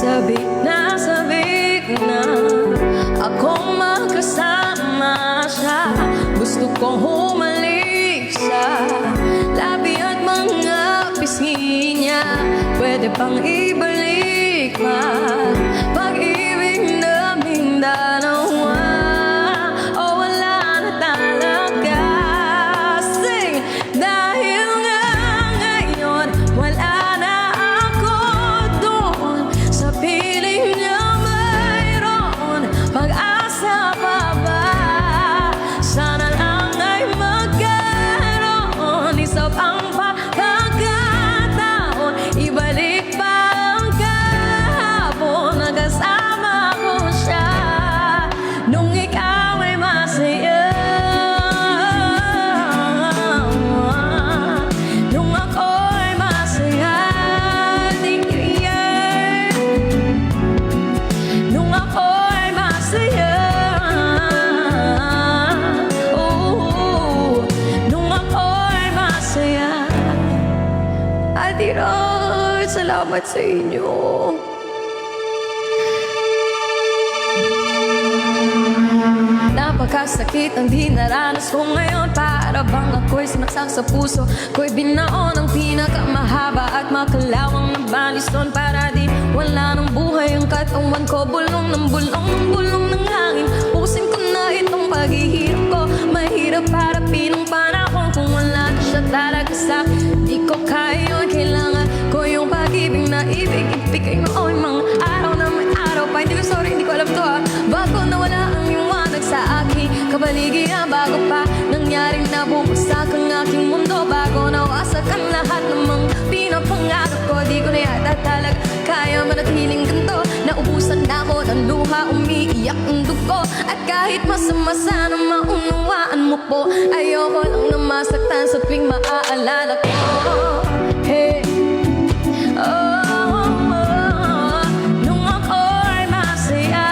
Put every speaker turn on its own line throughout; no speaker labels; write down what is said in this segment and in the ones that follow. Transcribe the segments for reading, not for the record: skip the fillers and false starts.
sabik na akong magkasama siya. Gusto kong humalik sa labi at mga pisngi niya. Pwede pang ibalik pag-ibig naming dalawa, o wala na talaga. Sing! Dahil nga ngayon wala na ako doon sa piling niya. Mayroon pag-asa pa ba? Sana lang ay magkaroon isa pang pagkakataon. Ibalik pa ang kahapon na kasama ko siya nung ikaw ay masaya, nung ako ay masaya. Nung ako ay masaya, nung ako ay masaya. Ate Roy, salamat sa inyo. Napakasakit ang dinaranas ko ngayon. Para bang ako'y sinaksak sa puso ko'y binaon ng pinakamahaba at makalawang na baliston. Para di wala ng buhay ang katawan ko. Bulong ng ng hangin. Usin ko na itong paghihirap ko. Mahirap harapin ang panahon kung wala na siya talaga sa di ko kaya yun. Kailangan ko yung pag-ibig na ibig-ibig noon mga araw na may araw pa. Hindi ko sorry, hindi ko alam to bago nawala ang liwanag sa aking kabaligyan. Bago pa nangyaring nabumagsak ang aking mundo. Bago nawasak ang lahat ng mga pinapangarap ko. Di ko na yata talaga kaya manatiling ganito. Naubusan na ako ng luha, umiiyak ang dugo. At kahit masama sana maunawaan mo po, ayoko lang na masaktan sa tuwing maaalala ko. Hey, nung ako ay masaya,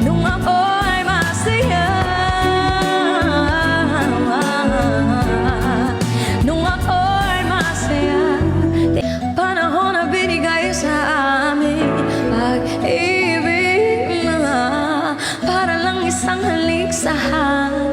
nung ako ay masaya, nung ako ay masaya. Panahon na binigay sa amin pag-ibig na para lang isang halik sa hangin.